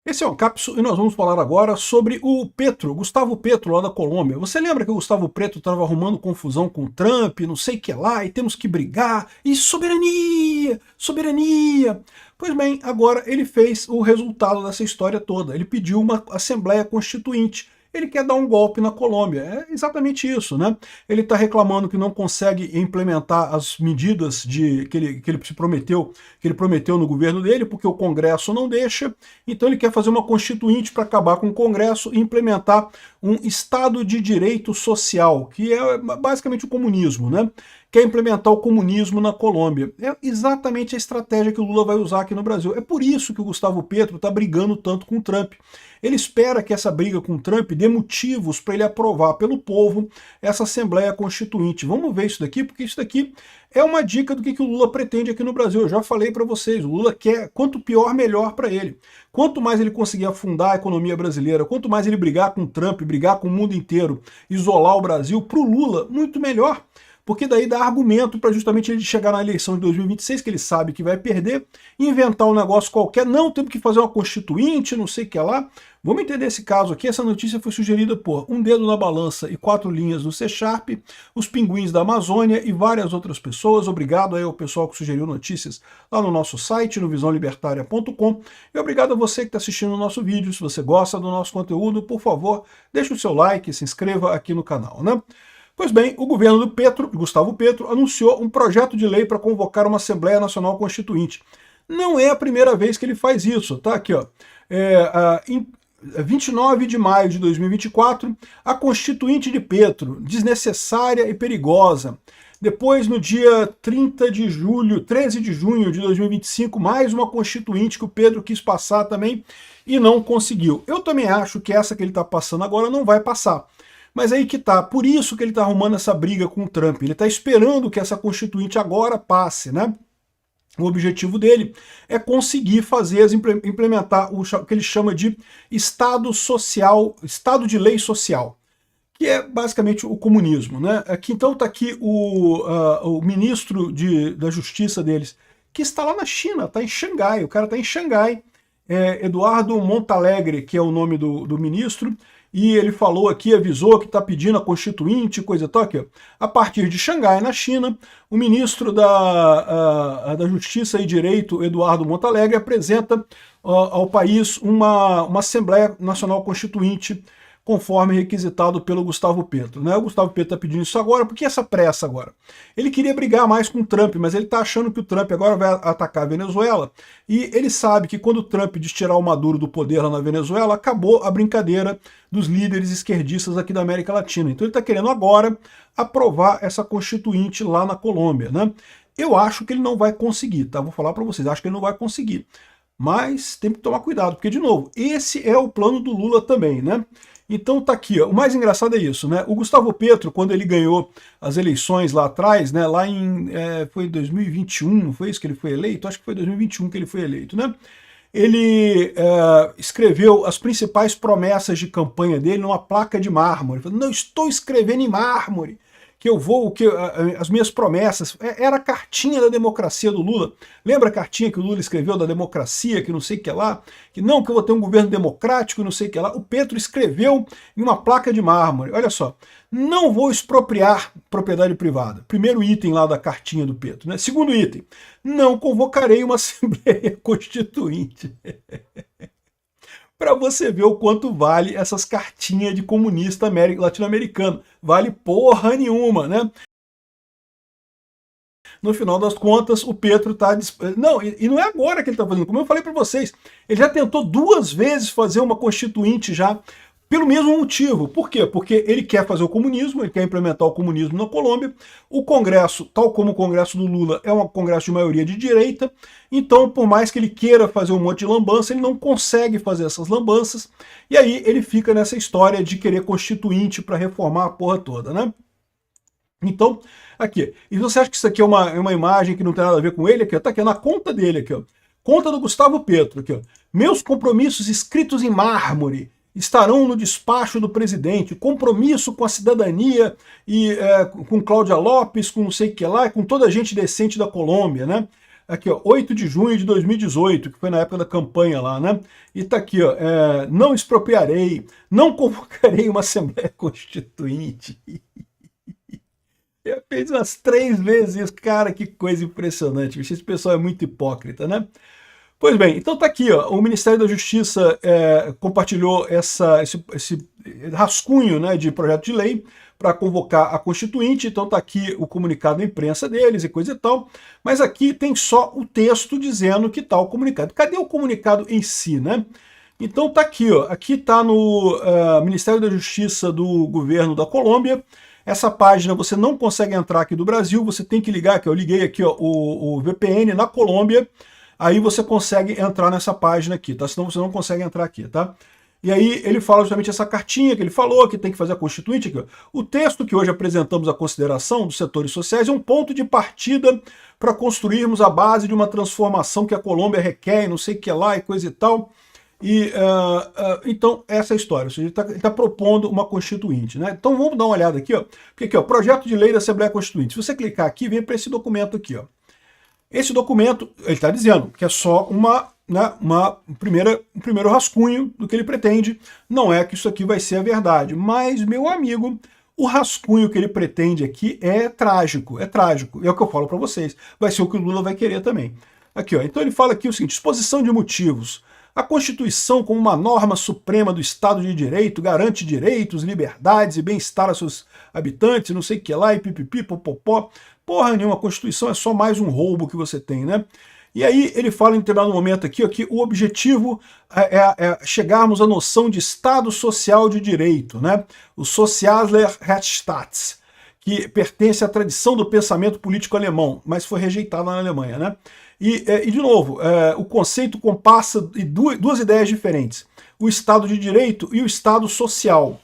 Esse é o Cápsula e nós vamos falar agora sobre o Petro, Gustavo Petro, lá da Colômbia. Você lembra que o Gustavo Petro estava arrumando confusão com o Trump, não sei o que lá, e temos que brigar, e soberania, soberania. Pois bem, agora ele fez o resultado dessa história toda. Ele pediu uma Assembleia Constituinte. Ele quer dar um golpe na Colômbia. É exatamente isso, né? Ele está reclamando que não consegue implementar as medidas que ele se prometeu, que ele prometeu no governo dele, porque o Congresso não deixa. Então ele quer fazer uma constituinte para acabar com o Congresso e implementar um Estado de Direito Social, que é basicamente o comunismo, né? Quer implementar o comunismo na Colômbia. É exatamente a estratégia que o Lula vai usar aqui no Brasil. É por isso que o Gustavo Petro está brigando tanto com o Trump. Ele espera que essa briga com o Trump dê motivos para ele aprovar pelo povo essa Assembleia Constituinte. Vamos ver isso daqui, porque isso daqui é uma dica do que o Lula pretende aqui no Brasil. Eu já falei para vocês, o Lula quer quanto pior, melhor para ele. Quanto mais ele conseguir afundar a economia brasileira, quanto mais ele brigar com o Trump, brigar com o mundo inteiro, isolar o Brasil, para o Lula, muito melhor. Porque daí dá argumento para justamente ele chegar na eleição de 2026, que ele sabe que vai perder, inventar um negócio qualquer, não, temos que fazer uma constituinte, não sei o que lá. Vamos entender esse caso aqui. Essa notícia foi sugerida por Um Dedo na Balança e 4 Linhas do C Sharp, os Pinguins da Amazônia e várias outras pessoas. Obrigado aí ao pessoal que sugeriu notícias lá no nosso site, no visãolibertaria.com. E obrigado a você que está assistindo o nosso vídeo. Se você gosta do nosso conteúdo, por favor, deixe o seu like, se inscreva aqui no canal, né? Pois bem, o governo do Gustavo Petro, anunciou um projeto de lei para convocar uma Assembleia Nacional Constituinte. Não é a primeira vez que ele faz isso, tá? Aqui, ó. Em 29 de maio de 2024, a Constituinte de Petro, desnecessária e perigosa. Depois, no dia 13 de junho de 2025, mais uma Constituinte que o Petro quis passar também e não conseguiu. Eu também acho que essa que ele está passando agora não vai passar. Mas aí que tá, por isso que ele está arrumando essa briga com o Trump. Ele está esperando que essa Constituinte agora passe, né? O objetivo dele é conseguir implementar o que ele chama de Estado social, Estado de Lei Social, que é basicamente o comunismo, né? Aqui, então está aqui o ministro da Justiça deles, que está lá na China, está em Xangai, o cara está em Xangai, Eduardo Montalegre, que é o nome do ministro, e ele falou aqui, avisou que está pedindo a Constituinte, coisa e tal, aqui, ó. A partir de Xangai, na China, o ministro da Justiça e Direito, Eduardo Montalegre, apresenta ao país uma Assembleia Nacional Constituinte, conforme requisitado pelo Gustavo Petro, né? O Gustavo Petro está pedindo isso agora, por que essa pressa agora? Ele queria brigar mais com o Trump, mas ele está achando que o Trump agora vai atacar a Venezuela, e ele sabe que quando o Trump tirar o Maduro do poder lá na Venezuela, acabou a brincadeira dos líderes esquerdistas aqui da América Latina. Então ele está querendo agora aprovar essa Constituinte lá na Colômbia, né? Eu acho que ele não vai conseguir, tá? Vou falar para vocês, acho que ele não vai conseguir. Mas tem que tomar cuidado, porque, de novo, esse é o plano do Lula também, né? Então tá aqui, ó. O mais engraçado é isso, né? O Gustavo Petro, quando ele ganhou as eleições lá atrás, né? Lá foi em 2021, não foi isso que ele foi eleito? Acho que foi 2021 que ele foi eleito, né? Ele escreveu as principais promessas de campanha dele numa placa de mármore. Ele falou, não estou escrevendo em mármore, que eu vou, as minhas promessas, era a cartinha da democracia do Lula. Lembra a cartinha que o Lula escreveu da democracia, que não sei o que lá, que não, que eu vou ter um governo democrático, não sei o que lá. O Petro escreveu em uma placa de mármore, olha só, não vou expropriar propriedade privada. Primeiro item lá da cartinha do Petro, né? Segundo item, não convocarei uma Assembleia Constituinte. Para você ver o quanto vale essas cartinhas de comunista latino-americano. Vale porra nenhuma, né? No final das contas, o Petro está... Não, e não é agora que ele está fazendo. Como eu falei para vocês, ele já tentou 2 vezes fazer uma constituinte já, pelo mesmo motivo. Por quê? Porque ele quer fazer o comunismo, ele quer implementar o comunismo na Colômbia. O Congresso, tal como o Congresso do Lula, é um Congresso de maioria de direita. Então, por mais que ele queira fazer um monte de lambança, ele não consegue fazer essas lambanças. E aí ele fica nessa história de querer constituinte para reformar a porra toda, né? Então, aqui. E você acha que isso aqui é uma imagem que não tem nada a ver com ele? Aqui, ó, tá aqui na conta dele, aqui, ó. Conta do Gustavo Petro, aqui, ó. Meus compromissos escritos em mármore estarão no despacho do presidente, compromisso com a cidadania e com Cláudia Lopes, com não sei o que lá, com toda a gente decente da Colômbia, né? aqui, ó, 8 de junho de 2018, que foi na época da campanha lá, né? E tá aqui, ó, não expropriarei, não convocarei uma Assembleia Constituinte. Eu fiz umas 3 vezes isso, cara, que coisa impressionante. Esse pessoal é muito hipócrita, né? Pois bem, então tá aqui, ó, o Ministério da Justiça compartilhou esse rascunho, né, de projeto de lei para convocar a Constituinte, então tá aqui o comunicado da imprensa deles e coisa e tal, mas aqui tem só o texto dizendo que tá o comunicado. Cadê o comunicado em si, né? Então tá aqui, ó, aqui tá no Ministério da Justiça do governo da Colômbia. Essa página você não consegue entrar aqui do Brasil, você tem que ligar, que eu liguei aqui, ó, o VPN na Colômbia, aí você consegue entrar nessa página aqui, tá? Senão você não consegue entrar aqui, tá? E aí ele fala justamente essa cartinha que ele falou, que tem que fazer a Constituinte. Aqui, ó. O texto que hoje apresentamos à consideração dos setores sociais é um ponto de partida para construirmos a base de uma transformação que a Colômbia requer, não sei o que lá e coisa e tal. E então, essa é a história. Ou seja, ele tá propondo uma Constituinte, né? Então vamos dar uma olhada aqui, ó. Porque aqui, ó, projeto de lei da Assembleia Constituinte. Se você clicar aqui, vem para esse documento aqui, ó. Esse documento, ele está dizendo que é só um primeiro rascunho do que ele pretende. Não é que isso aqui vai ser a verdade. Mas, meu amigo, o rascunho que ele pretende aqui é trágico. É trágico. É o que eu falo para vocês. Vai ser o que o Lula vai querer também. Aqui, ó. Então ele fala aqui o seguinte: exposição de motivos. A Constituição, como uma norma suprema do Estado de Direito, garante direitos, liberdades e bem-estar aos seus habitantes, não sei o que lá, e pipipi, popopó. Porra nenhuma, a Constituição é só mais um roubo que você tem, né? E aí ele fala em determinado momento aqui, ó, que o objetivo é chegarmos à noção de Estado Social de Direito, né? O Sozialer Rechtsstaat, que pertence à tradição do pensamento político alemão, mas foi rejeitado na Alemanha, né? E de novo, o conceito compassa duas ideias diferentes: o Estado de Direito e o Estado Social.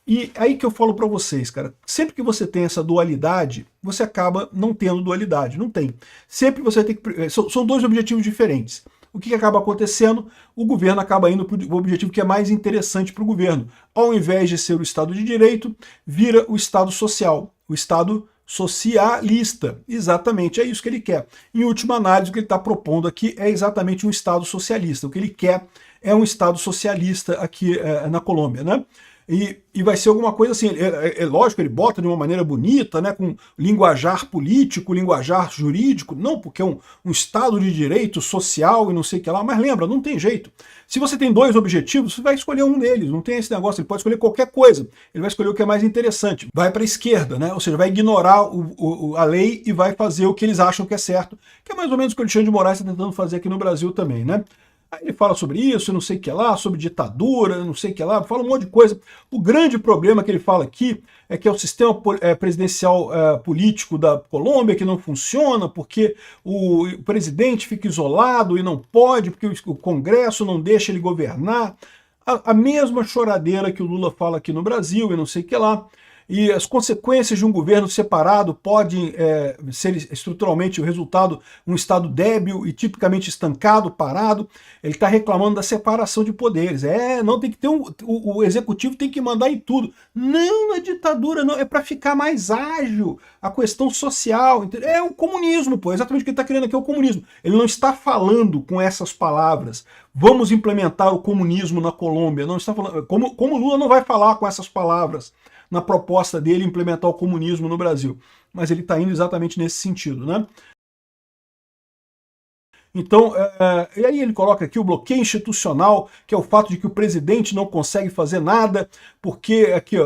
E aí que eu falo para vocês, cara, sempre que você tem essa dualidade, você acaba não tendo dualidade, não tem. Sempre você tem que... São dois objetivos diferentes. O que acaba acontecendo? O governo acaba indo para o objetivo que é mais interessante para o governo. Ao invés de ser o Estado de Direito, vira o Estado Social, o Estado socialista. Exatamente, é isso que ele quer. Em última análise, o que ele está propondo aqui é exatamente um Estado socialista. O que ele quer é um Estado socialista aqui na Colômbia, né? E vai ser alguma coisa assim, é lógico, ele bota de uma maneira bonita, né, com linguajar político, linguajar jurídico, não, porque é um Estado de direito social e não sei o que lá, mas lembra, não tem jeito. Se você tem dois objetivos, você vai escolher um deles, não tem esse negócio, ele pode escolher qualquer coisa, ele vai escolher o que é mais interessante, vai para a esquerda, né, ou seja, vai ignorar a lei e vai fazer o que eles acham que é certo, que é mais ou menos o que o Alexandre de Moraes está tentando fazer aqui no Brasil também, né. Aí ele fala sobre isso, não sei o que lá, sobre ditadura, não sei o que lá, fala um monte de coisa. O grande problema que ele fala aqui é que é o sistema presidencial político da Colômbia que não funciona, porque o presidente fica isolado e não pode, porque o Congresso não deixa ele governar. A mesma choradeira que o Lula fala aqui no Brasil e não sei o que lá. E as consequências de um governo separado podem ser estruturalmente o resultado um Estado débil e tipicamente estancado, parado. Ele está reclamando da separação de poderes. Não tem que ter o executivo tem que mandar em tudo. Não é ditadura, não, é para ficar mais ágil a questão social. É o comunismo, pô, exatamente o que ele está querendo aqui é o comunismo. Ele não está falando com essas palavras. Vamos implementar o comunismo na Colômbia. Não está falando, como Lula não vai falar com essas palavras na proposta dele implementar o comunismo no Brasil. Mas ele está indo exatamente nesse sentido, né? Então, e aí ele coloca aqui o bloqueio institucional, que é o fato de que o presidente não consegue fazer nada, porque aqui,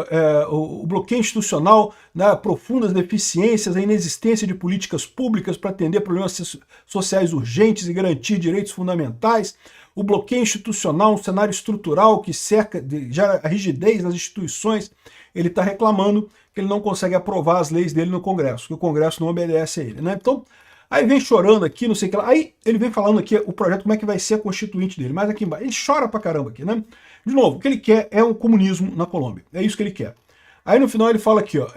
o bloqueio institucional, né, profundas deficiências, a inexistência de políticas públicas para atender problemas sociais urgentes e garantir direitos fundamentais, o bloqueio institucional, um cenário estrutural que cerca, gera a rigidez nas instituições. Ele está reclamando que ele não consegue aprovar as leis dele no Congresso, que o Congresso não obedece a ele, né? Então, aí vem chorando aqui, não sei o que lá. Aí ele vem falando aqui o projeto, como é que vai ser a constituinte dele. Mas aqui embaixo, ele chora pra caramba aqui, né? De novo, o que ele quer é um comunismo na Colômbia. É isso que ele quer. Aí no final ele fala aqui, ó,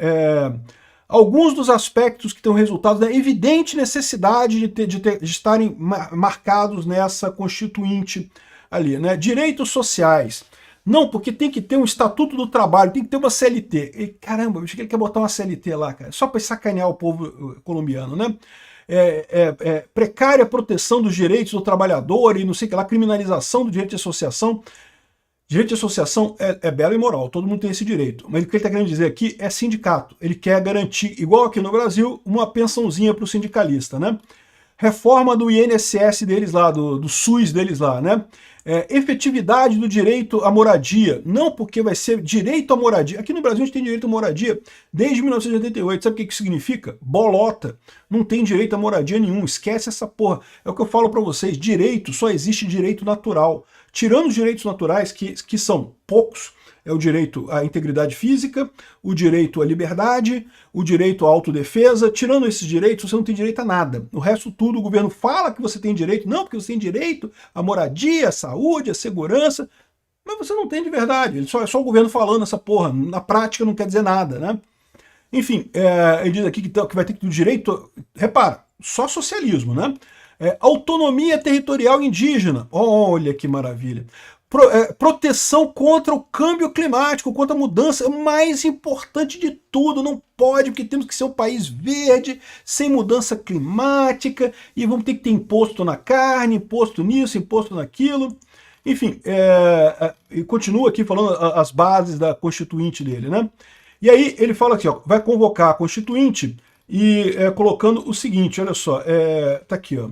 alguns dos aspectos que têm resultado da evidente necessidade de estarem marcados nessa constituinte ali, né? Direitos sociais. Não, porque tem que ter um estatuto do trabalho, tem que ter uma CLT. E, caramba, eu achei que ele quer botar uma CLT lá, cara, só para sacanear o povo colombiano, né? precária proteção dos direitos do trabalhador e não sei o que lá, criminalização do direito de associação. Direito de associação é belo e moral, todo mundo tem esse direito. Mas o que ele está querendo dizer aqui é sindicato. Ele quer garantir, igual aqui no Brasil, uma pensãozinha para o sindicalista, né? Reforma do INSS deles lá, do SUS deles lá, né? Efetividade do direito à moradia. Não porque vai ser direito à moradia. Aqui no Brasil a gente tem direito à moradia desde 1988. Sabe o que significa? Bolota. Não tem direito à moradia nenhum. Esquece essa porra. É o que eu falo para vocês. Direito, só existe direito natural. Tirando os direitos naturais, que são poucos, é o direito à integridade física, o direito à liberdade, o direito à autodefesa. Tirando esses direitos, você não tem direito a nada. O resto tudo, o governo fala que você tem direito. Não, porque você tem direito à moradia, à saúde, à segurança. Mas você não tem de verdade. É só o governo falando essa porra. Na prática não quer dizer nada, né? Enfim, ele diz aqui que vai ter que ter direito... Repara, só socialismo, né? Autonomia territorial indígena. Olha que maravilha. Proteção contra o câmbio climático, contra a mudança, o mais importante de tudo. Não pode, porque temos que ser um país verde, sem mudança climática, e vamos ter que ter imposto na carne, imposto nisso, imposto naquilo. Enfim, e continua aqui falando as bases da Constituinte dele, né? E aí ele fala aqui, ó, vai convocar a Constituinte e colocando o seguinte, olha só, tá aqui, ó.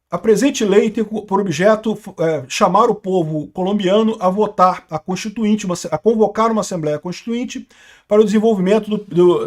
A presente lei tem por objeto chamar o povo colombiano a votar a Constituinte, a convocar uma Assembleia Constituinte para o desenvolvimento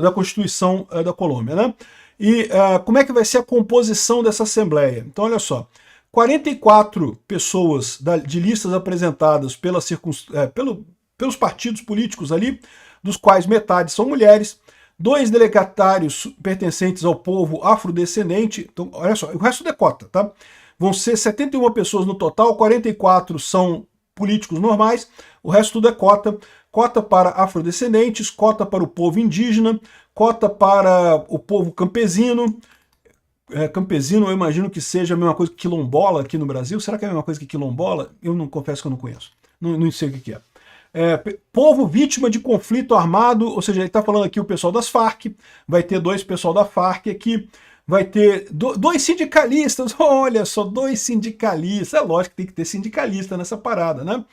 da Constituição da Colômbia, né? E como é que vai ser a composição dessa Assembleia? Então, olha só, 44 pessoas de listas apresentadas pelos partidos políticos ali, dos quais metade são mulheres, 2 delegatários pertencentes ao povo afrodescendente. Então, olha só, o resto é cota, tá? Vão ser 71 pessoas no total, 44 são políticos normais, o resto tudo é cota. Cota para afrodescendentes, cota para o povo indígena, cota para o povo campesino. Campesino eu imagino que seja a mesma coisa que quilombola aqui no Brasil. Será que é a mesma coisa que quilombola? Eu não confesso que eu não conheço. Não sei o que é. Povo vítima de conflito armado, ou seja, ele está falando aqui o pessoal das Farc, vai ter 2 pessoal da Farc aqui, vai ter 2 sindicalistas, olha só, 2 sindicalistas, é lógico que tem que ter sindicalista nessa parada, né?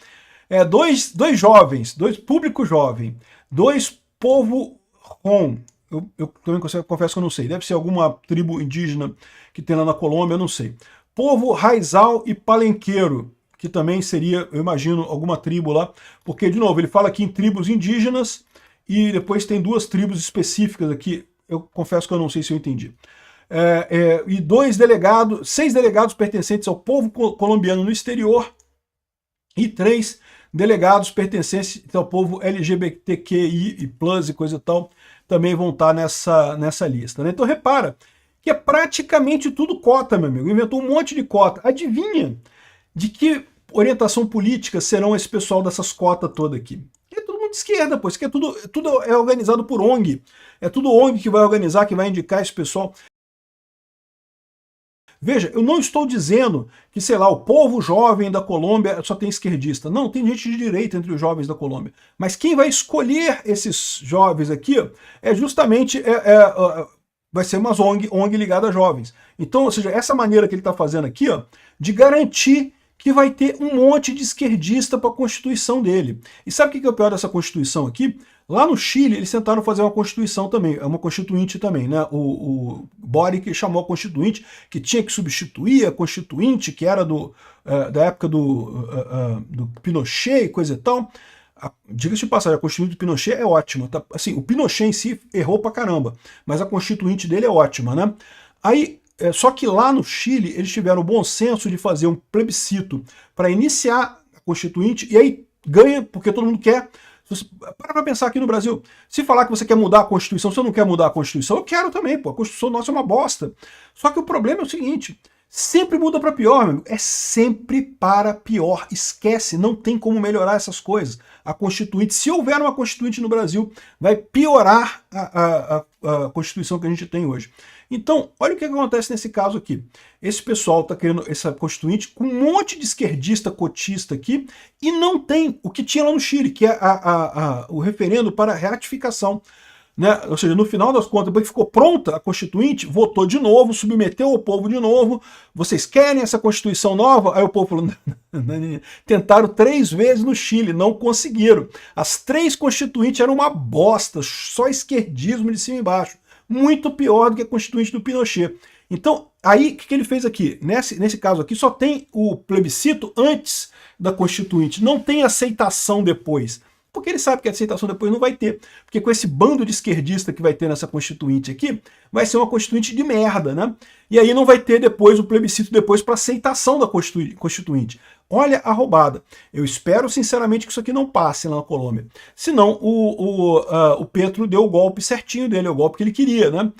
2 jovens, 2 público jovem, 2 povo rom, eu também confesso que eu não sei, deve ser alguma tribo indígena que tem lá na Colômbia, eu não sei. Povo raizal e palenqueiro, que também seria, eu imagino, alguma tribo lá, porque, de novo, ele fala aqui em tribos indígenas, e depois tem 2 tribos específicas aqui, eu confesso que eu não sei se eu entendi. E 6 delegados pertencentes ao povo colombiano no exterior, e 3 delegados pertencentes ao povo LGBTQI e plus e coisa e tal, também vão estar nessa lista, né? Então repara que é praticamente tudo cota, meu amigo, inventou um monte de cota. Adivinha de que orientação política serão esse pessoal dessas cotas todas aqui? É todo mundo de esquerda, pois que tudo é organizado por ONG. É tudo ONG que vai organizar, que vai indicar esse pessoal. Veja, eu não estou dizendo que, sei lá, o povo jovem da Colômbia só tem esquerdista. Não, tem gente de direita entre os jovens da Colômbia. Mas quem vai escolher esses jovens aqui é justamente... vai ser uma ONG ligada a jovens. Então, ou seja, essa maneira que ele está fazendo aqui, ó, de garantir que vai ter um monte de esquerdista para a Constituição dele. E sabe o que é o pior dessa Constituição aqui? Lá no Chile, eles tentaram fazer uma Constituição também, uma Constituinte também, né? O Boric chamou a Constituinte, que tinha que substituir a Constituinte, que era da época do Pinochet e coisa e tal. Diga-se de passagem, a Constituinte do Pinochet é ótima. Tá? Assim, o Pinochet em si errou pra caramba, mas a Constituinte dele é ótima, né? Aí, só que lá no Chile, eles tiveram o bom senso de fazer um plebiscito para iniciar a Constituinte, e aí ganha, porque todo mundo quer. Para pensar aqui no Brasil, se falar que você quer mudar a Constituição, você não quer mudar a Constituição, eu quero também, pô, a Constituição nossa é uma bosta. Só que o problema é o seguinte, sempre muda para pior, meu amigo, é sempre para pior, esquece, não tem como melhorar essas coisas. A Constituinte, se houver uma Constituinte no Brasil, vai piorar a Constituição que a gente tem hoje. Então, olha o que acontece nesse caso aqui. Esse pessoal está querendo essa Constituinte com um monte de esquerdista cotista aqui e não tem o que tinha lá no Chile, que é o referendo para ratificação. né? Ou seja, no final das contas, depois que ficou pronta a Constituinte, votou de novo, submeteu o povo de novo. Vocês querem essa Constituição nova? Aí o povo falou, tentaram 3 vezes no Chile, não conseguiram. As 3 Constituintes eram uma bosta, só esquerdismo de cima e embaixo. Muito pior do que a Constituinte do Pinochet. Então, aí, o que ele fez aqui? Nesse caso aqui, só tem o plebiscito antes da Constituinte, não tem aceitação depois. Porque ele sabe que a aceitação depois não vai ter. Porque com esse bando de esquerdista que vai ter nessa Constituinte aqui, vai ser uma Constituinte de merda, né? E aí não vai ter depois o plebiscito depois para aceitação da Constituinte. Olha a roubada. Eu espero sinceramente que isso aqui não passe lá na Colômbia. Senão o Petro deu o golpe certinho dele, é o golpe que ele queria, né?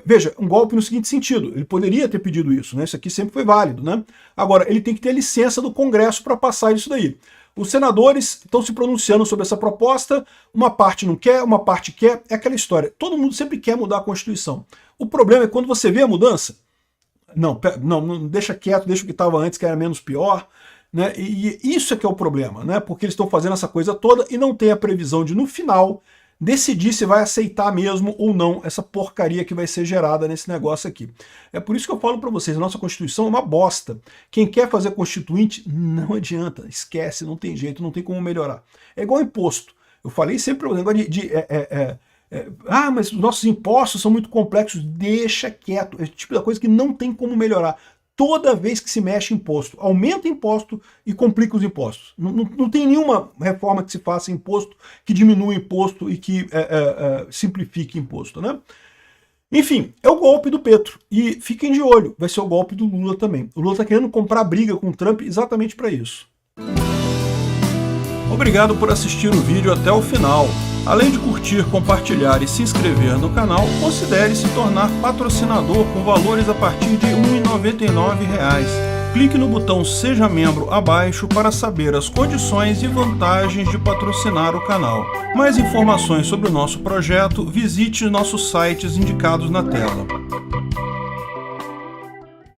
Veja, um golpe no seguinte sentido, ele poderia ter pedido isso, né? Isso aqui sempre foi válido, né? Agora, ele tem que ter licença do Congresso para passar isso daí. Os senadores estão se pronunciando sobre essa proposta, uma parte não quer, uma parte quer, é aquela história. Todo mundo sempre quer mudar a Constituição. O problema é quando você vê a mudança, não deixa quieto, deixa o que estava antes, que era menos pior, né? E isso é que é o problema, né? Porque eles estão fazendo essa coisa toda e não tem a previsão de, no final, decidir se vai aceitar mesmo ou não essa porcaria que vai ser gerada nesse negócio aqui. É por isso que eu falo para vocês, a nossa Constituição é uma bosta. Quem quer fazer Constituinte, não adianta, esquece, não tem jeito, não tem como melhorar. É igual imposto. Eu falei sempre o negócio mas os nossos impostos são muito complexos, deixa quieto. É o tipo da coisa que não tem como melhorar. Toda vez que se mexe imposto, aumenta imposto e complica os impostos. Não tem nenhuma reforma que se faça imposto que diminua imposto e que simplifique imposto, né? Enfim, é o golpe do Petro. E fiquem de olho, vai ser o golpe do Lula também. O Lula está querendo comprar briga com o Trump exatamente para isso. Obrigado por assistir o vídeo até o final. Além de curtir, compartilhar e se inscrever no canal, considere se tornar patrocinador com valores a partir de R$ 1,99. Clique no botão Seja Membro abaixo para saber as condições e vantagens de patrocinar o canal. Mais informações sobre o nosso projeto, visite nossos sites indicados na tela.